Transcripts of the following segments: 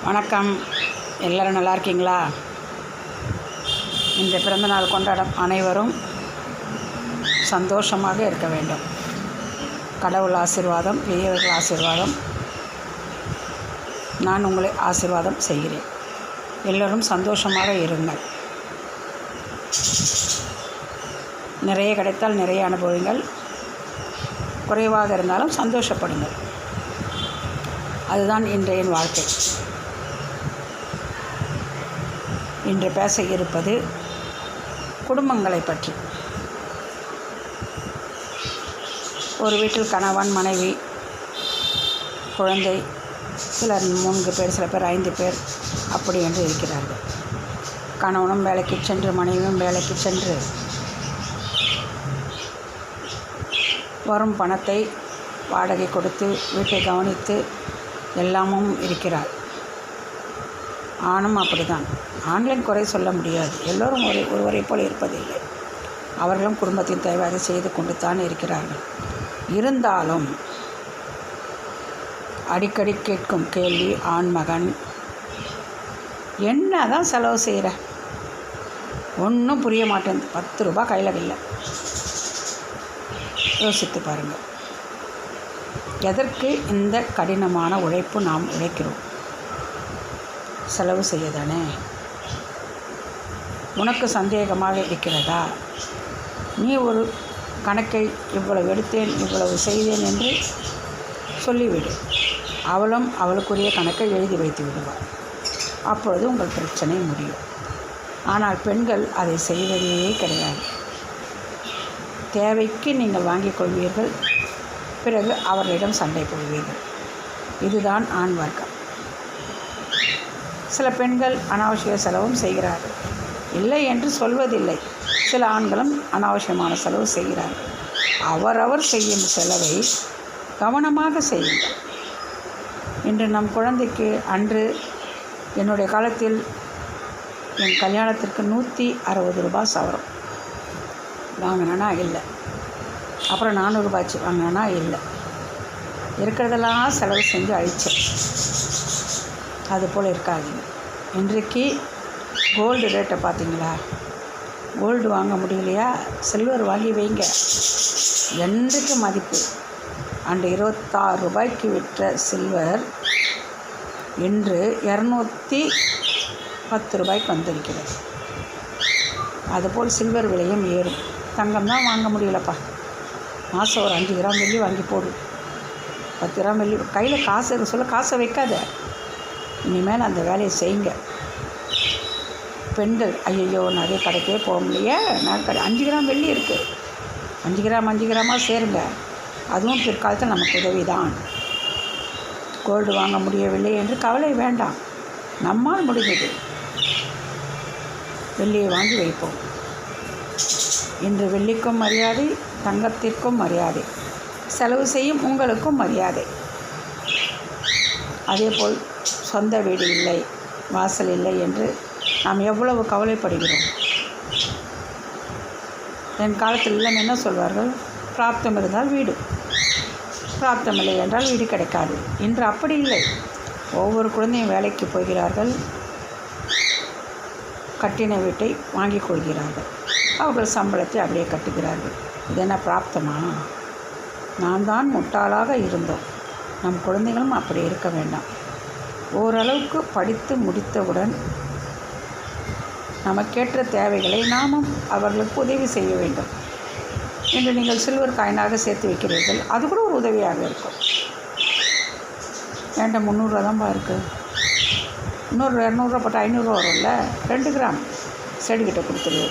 வணக்கம். எல்லோரும் நல்லா இருக்கீங்களா? இந்த பிறந்தநாள் கொண்டாடும் அனைவரும் சந்தோஷமாக இருக்க வேண்டும். கடவுள் ஆசீர்வாதம், பெரியவர்கள் ஆசீர்வாதம், நான் உங்களை ஆசீர்வாதம் செய்கிறேன். எல்லோரும் சந்தோஷமாக இருங்கள். நிறைய கிடைத்தால் நிறைய அனுபவிங்கள், குறைவாக இருந்தாலும் சந்தோஷப்படுங்கள். அதுதான் இன்றைய வாழ்க்கை. இன்று பேச இருப்பது குடும்பங்களை பற்றி. ஒரு வீட்டில் கணவன், மனைவி, குழந்தை, சிலர் 3 பேர், சில பேர் 5 பேர் அப்படி என்று இருக்கிறார்கள். கணவனும் வேலைக்கு சென்று, மனைவியும் வேலைக்கு சென்று வரும் பணத்தை வாடகை கொடுத்து வீட்டை கவனித்து எல்லாமும் இருக்கிறார். ஆணும் அப்படிதான். ஆண்களின் குறை சொல்ல முடியாது. எல்லோரும் ஒருவரை போல் இருப்பதில்லை. அவர்களும் குடும்பத்தின் தேவையாக செய்து கொண்டு தான் இருக்கிறார்கள். இருந்தாலும் அடிக்கடி கேட்கும் கேள்வி, ஆண்மகன் என்ன தான் செலவு செய்கிற, ஒன்றும் புரிய மாட்டேங்குது, 10 ரூபாய் கையில் இல்லை. யோசித்து பாருங்கள், எதற்கு இந்த கடினமான உழைப்பு நாம் உழைக்கிறோம்? செலவு செய்ய தானே. உனக்கு சந்தேகமாக இருக்கிறதா? நீ ஒரு கணக்கை இவ்வளவு எடுத்தேன், இவ்வளவு செய்தேன் என்று சொல்லிவிடு. அவளும் அவளுக்குரிய கணக்கை எழுதி வைத்து விடுவாள். அப்பொழுது உங்கள் பிரச்சனை முடியும். ஆனால் பெண்கள் அதை செய்வதே கிடையாது. தேவைக்கு நீங்கள் வாங்கிக் கொள்வீர்கள், பிறகு அவர்களிடம் சண்டை போடுவீர்கள். இதுதான் ஆண் வர்க்கம். சில பெண்கள் அனாவசிய செலவும் செய்கிறார்கள், இல்லை என்று சொல்வதில்லை. சில ஆண்களும் அனாவசியமான செலவு செய்கிறார்கள். அவரவர் செய்யும் செலவை கவனமாக செய்யுங்கள். இன்று நம் குழந்தைக்கு, அன்று என்னுடைய காலத்தில் என் கல்யாணத்திற்கு 160 ரூபாய் சவரம் வாங்கினா இல்லை. அப்புறம் 400 ரூபாய்ச்சி வாங்கினா இல்லை. இருக்கிறதெல்லாம் செலவு செஞ்சு அழிச்சேன். அதுபோல் இருக்காதீங்க. இன்றைக்கு கோல்டு ரேட்டை பார்த்தீங்களா? கோல்டு வாங்க முடியலையா? சில்வர் வாங்கி வைங்க. என்றைக்கு மதிப்பு. அன்று 26 ரூபாய்க்கு விற்ற சில்வர் இன்று 210 ரூபாய்க்கு வந்திருக்கிறது. அதுபோல் சில்வர் விலையும் ஏறும். தங்கம் தான் வாங்க முடியலப்பா. மாதம் ஒரு 5 கிராம் வெள்ளி வாங்கி போடு. 10 கிராம் வெள்ளி கையில் காசு இருக்க சொல்ல காசை வைக்காத. இனிமேல் அந்த வேலையை செய்யுங்க. பெண்கள் ஐயோ நகை கடைக்கே போக முடியல, நகை கடை 5 கிராம் வெள்ளி இருக்குது, 5 கிராமாக சேருங்க. அதுவும் பிற்காலத்தில் நமக்கு உதவி தான். கோல்டு வாங்க முடியவில்லை என்று கவலை வேண்டாம். நம்மால் முடிந்தது வெள்ளியை வாங்கி வைப்போம். இன்று வெள்ளிக்கும் மரியாதை, தங்கத்திற்கும் மரியாதை, செலவு செய்யும் உங்களுக்கும் மரியாதை. அதேபோல் சொந்த வீடு இல்லை, வாசல் இல்லை என்று நாம் எவ்வளவு கவலைப்படுகிறோம். என் காலத்தில் எல்லாம் என்ன சொல்வார்கள்? பிராப்தம் இருந்தால் வீடு, பிராப்தம் இல்லை என்றால் வீடு கிடைக்காது. இன்று அப்படி இல்லை. ஒவ்வொரு குழந்தையும் வேலைக்கு போகிறார்கள், கட்டின வீட்டை வாங்கிக் கொள்கிறார்கள், அவர்கள் சம்பளத்தை அப்படியே கட்டுகிறார்கள். இது என்ன பிராப்தமா? நாம் தான் முட்டாளாக இருந்தோம். நம் குழந்தைகளும் அப்படி இருக்க வேண்டாம். ஓரளவுக்கு படித்து முடித்தவுடன் நமக்கேற்ற தேவைகளை நாமும் அவர்களுக்கு உதவி செய்ய வேண்டும். இன்று நீங்கள் சில்வர் காயினாக சேர்த்து வைக்கிறீர்கள், அது கூட ஒரு உதவியாக இருக்கும். ஏன்ட்ட 300 ரூபா தான்ப்பா இருக்குது, இன்னொரு 200 ரூபா போட்டால் 500 ரூபா வரும்ல, 2 கிராம் செடிக்கிட்ட கொடுத்துரு,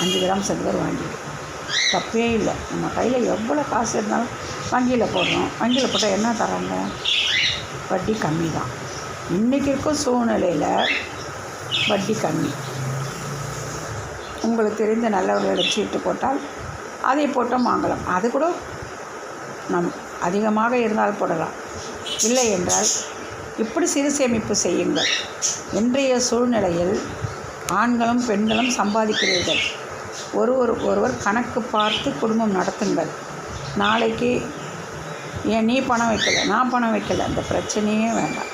5 கிராம் சில்வர் வாங்கி. தப்பே இல்லை. நம்ம கையில் எவ்வளோ காசு இருந்தாலும் வங்கியில் போடுறோம். வங்கியில் போட்டால் என்ன தராங்க? வட்டி கம்மி தான். இன்றைக்கி இருக்கும் சூழ்நிலையில் வட்டி கம்மி. உங்களுக்கு தெரிந்த நல்லவர்களிடம் சீட்டு போட்டால் அதை போட்டும் வாங்கலாம். அது கூட நம் அதிகமாக இருந்தால் போடலாம். இல்லை என்றால் இப்படி சிறு சேமிப்பு செய்யுங்கள். இன்றைய சூழ்நிலையில் ஆண்களும் பெண்களும் சம்பாதிக்கிறீர்கள். ஒருவர் கணக்கு பார்த்து குடும்பம் நடத்துங்கள். நாளைக்கு ஏன் நீ பணம் வைக்கலை, நான் பணம் வைக்கலை, அந்த பிரச்சனையே வேண்டாம்.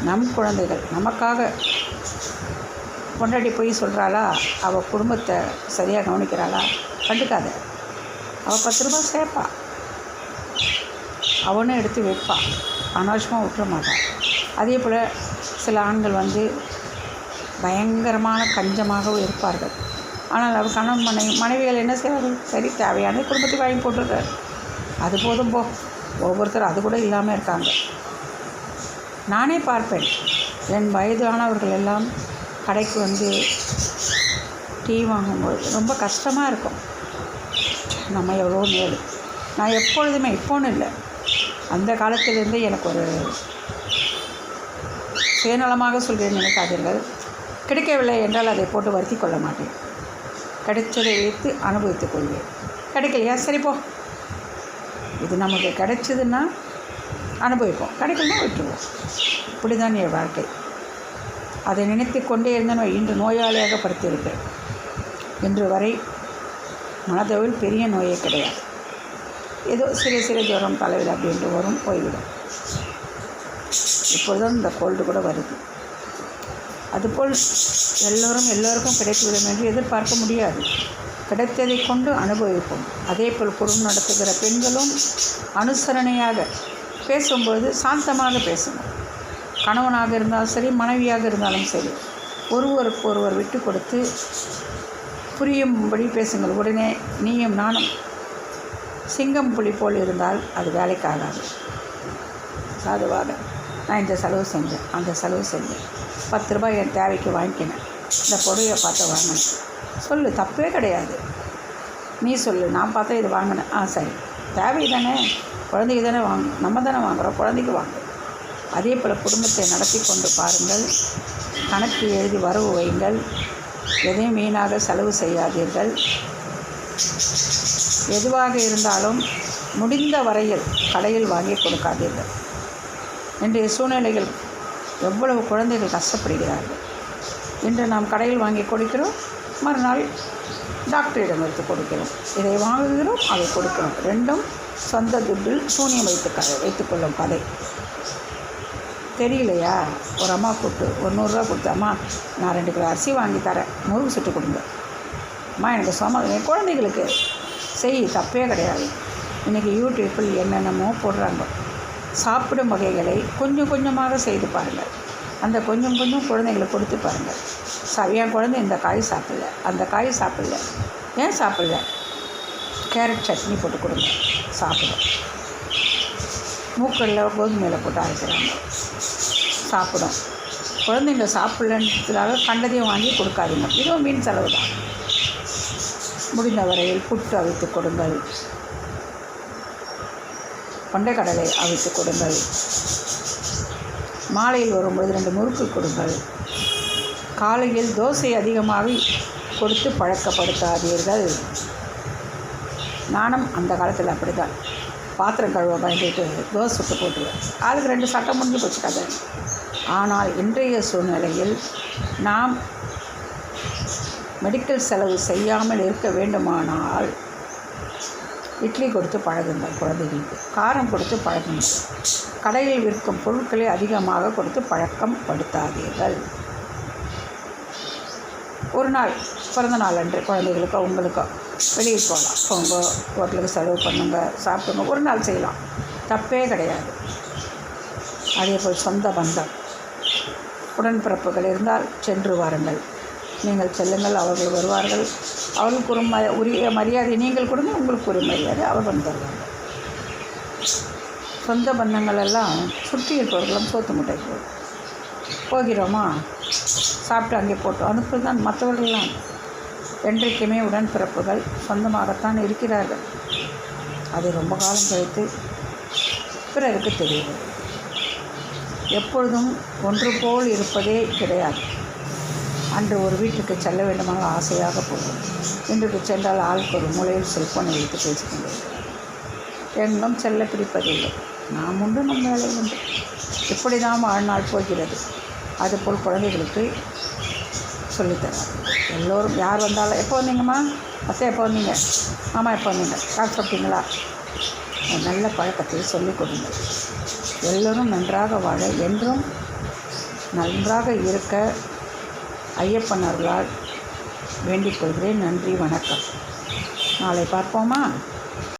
நம் குழந்தைகள் நமக்காக பொண்டாட்டி போய் சொல்கிறாளா, அவள் குடும்பத்தை சரியாக கவனிக்கிறாளா, கண்டுக்காத. அவள் 10 ரூபா சேர்ப்பா, அவனும் எடுத்து வைப்பா, அனாவசியமாக விட்டுற மாட்டாள். அதே போல் சில ஆண்கள் பயங்கரமான கஞ்சமாகவும் இருப்பார்கள். ஆனால் அவர் கணவன் மனைவிகள் என்ன செய்வார்கள், சரி தேவையான குடும்பத்துக்கு வாங்கி போட்டுருக்காரு, அது போதும் போ. ஒவ்வொருத்தரும் அது கூட இல்லாமல் இருக்காங்க. நானே பார்ப்பேன், என் வயதானவர்கள் எல்லாம் கடைக்கு டீ வாங்கும்போது ரொம்ப கஷ்டமாக இருக்கும். நம்ம எவ்வளோ மேல். நான் எப்பொழுதுமே, இப்போன்னு இல்லை, அந்த காலத்திலேருந்து எனக்கு ஒரு சுயநலமாக சொல்கிறேன் நினைக்காதீர்கள். கிடைக்கவில்லை என்றால் அதை போட்டு வருத்தி கொள்ள மாட்டேன். கிடைச்சதை வைத்து அனுபவித்துக் கொள்வேன். கிடைக்கலையா, சரி போ. இது நமக்கு கிடைச்சதுன்னா அனுபவிப்போம், கிடைக்கலன்னா விட்டுருவோம். இப்படி தான் என் வாழ்க்கை. அதை நினைத்து கொண்டே இருந்தேன். இன்று நோயாளியாக படுத்தியிருப்பேன். இன்று வரை மனதளவில் பெரிய நோயே கிடையாது. ஏதோ சிறு சிறு ஜுரம், தலைவில் அப்படின்ட்டு வரும், போய்விடும். இப்பொழுதுதான் இந்த கோல்டு கூட வருது. அதுபோல் எல்லோருக்கும் கிடைத்துவிடும் என்று எதிர்பார்க்க முடியாது. கிடைத்ததை கொண்டு அனுபவிப்போம். அதே போல் குடும்பம் நடத்துகிற பெண்களும் அனுசரணையாக பேசும்போது சாந்தமாக பேசணும். கணவனாக இருந்தாலும் சரி, மனைவியாக இருந்தாலும் சரி, ஒருவருக்கு ஒருவர் விட்டு கொடுத்து புரியும்படி பேசுங்கள். உடனே நீயும் நானும் சிங்கம் புலி போல் இருந்தால் அது வேலைக்காகாது. சாதுவாக நான் இந்த செலவு செஞ்சேன், அந்த செலவு செஞ்சேன், 10 ரூபாய் என் தேவைக்கு வாங்கிக்கினேன், இந்த புடவையை பார்த்து வாங்கினேன், சொல்லு, தப்பே கிடையாது. நீ சொல்லு, நான் பார்த்தா இது வாங்கினேன், சரி, தேவை தானே, குழந்தைக்கு தானே நம்ம தானே வாங்குகிறோம், குழந்தைக்கு வாங்க. அதே போல் குடும்பத்தை நடத்தி கொண்டு பாருங்கள். கணக்கு எழுதி வரவு வையுங்கள். எதையும் வீணாக செலவு செய்யாதீர்கள். எதுவாக இருந்தாலும் முடிந்த வரையில் கடையில் வாங்கி கொடுக்காதீர்கள். இன்றைய சூழ்நிலைகள் எவ்வளவு குழந்தைகள் கஷ்டப்படுகிறார்கள். இன்று நாம் கடையில் வாங்கி கொடுக்கிறோம், மறுநாள் டாக்டரிடம் எடுத்து கொடுக்கிறோம். இதை வாங்குகிறோம், அதை கொடுக்கிறோம். ரெண்டும் சொந்த துட்டில் சூனியம் வைத்துக்கொள்ளும் கதை. தெரியலையா? ஒரு அம்மா கூப்பிட்டு ஒரு 100 ரூபா கொடுத்து, அம்மா நான் 2 கிலோ அரிசி வாங்கி தரேன், முறுக்கு சுட்டு கொடுங்க. அம்மா எனக்கு என் குழந்தைகளுக்கு செய், தப்பே கிடையாது. இன்றைக்கி யூடியூப்பில் என்னென்னமோ போடுறாங்க. சாப்பிடும் வகைகளை கொஞ்சம் கொஞ்சமாக செய்து பாருங்கள். அந்த கொஞ்சம் குழந்தைங்களுக்கு கொடுத்து பாருங்கள். என் குழந்தை இந்த காய் சாப்பிடல, அந்த காய் சாப்பிடல, ஏன் சாப்பிடல, கேரட் சட்னி போட்டு கொடுங்க, சாப்பிடும். மூக்கல்ல கோதுமையில் போட்டு அரைக்கிறாங்க, சாப்பிடும். குழந்தைங்க சாப்பிடலன்றதுக்காக கண்டதையும் வாங்கி கொடுக்காதீங்க. இதுவும் மீன் செலவு தான். முடிந்த வரையில் புட்டு அவித்து கொடுங்கள், கொண்டைக்கடலை அவித்து கொடுங்கள், மாலையில் வரும்பொழுது 2 முறுக்கு கொடுங்கள். காலையில் தோசை அதிகமாக கொடுத்து பழக்கப்படுத்தாதீர்கள். நானும் அந்த காலத்தில் அப்படி தான் பாத்திரம் கழுவ பயந்துட்டு தோசை சுட்டு போட்டுருவேன். அதுக்கு 2 சட்டை முடிஞ்சு போச்சு கதை. ஆனால் இன்றைய சூழ்நிலையில் நாம் மெடிக்கல் செலவு செய்யாமல் இருக்க வேண்டுமானால் இட்லி கொடுத்து பழகுங்கள். குழந்தைகளுக்கு காரம் கொடுத்து பழகுங்கள். கடையில் விற்கும் பொருட்களை அதிகமாக கொடுத்து பழக்கம் படுத்தாதீர்கள். ஒரு நாள் பிறந்த நாள் அன்று குழந்தைகளுக்கோ உங்களுக்கோ வெளியில் போகலாம், போங்க, ஹோட்டலுக்கு செலவு பண்ணுங்க, சாப்பிடுங்க, ஒரு நாள் செய்யலாம், தப்பே கிடையாது. அதேபோல் சொந்த பந்தம் உடன்பிறப்புகள் இருந்தால் சென்று வாருங்கள். நீங்கள் செல்லுங்கள், அவர்கள் வருவார்கள். அவர்களுக்கு உரிய மரியாதை நீங்கள் கொடுங்க, உங்களுக்கு ஒரு மரியாதை அவர்கள் தருவாங்க. சொந்த பந்தங்கள் எல்லாம் சுற்றி இருப்பவர்களும் சோத்து முட்டை போகிறோமா, சாப்பிட்டு அங்கே போட்டு அனுப்புறது தான். மற்றவர்கள்லாம் என்றைக்குமே உடன்பிறப்புகள் சொந்தமாகத்தான் இருக்கிறார்கள். அது ரொம்ப காலம் கழித்து பிறருக்கு தெரியும். எப்பொழுதும் ஒன்று போல் இருப்பதே கிடையாது. அன்று ஒரு வீட்டுக்கு செல்ல வேண்டுமானால் ஆசையாக போகும். இன்றைக்கு சென்றால் ஆளுக்கு ஒரு மூலையில் செல்ஃபோனை வைத்து பேசிக்கொண்டிருக்கிறார். எங்கும் செல்ல பிடிப்பதில்லை. நாம் உண்டு, நம் வேலை உண்டு. இப்படி தான் வாழ்நாள் போகிறது. அதுபோல் குழந்தைகளுக்கு சொல்லித்தராது. எல்லோரும் யார் வந்தாலும், எப்போ வந்தீங்கம்மா, அத்தை எப்போ வந்தீங்க, மாமா எப்போ வந்தீங்க, காசு சாப்பிட்டீங்களா, நல்ல பழக்கத்தை சொல்லிக் கொடுங்கள். எல்லோரும் நன்றாக வாழ என்றும் நன்றாக இருக்க ஐயப்பன் அருளால் வேண்டிக் கொள்கிறேன். நன்றி, வணக்கம். நாளை பார்ப்போமா?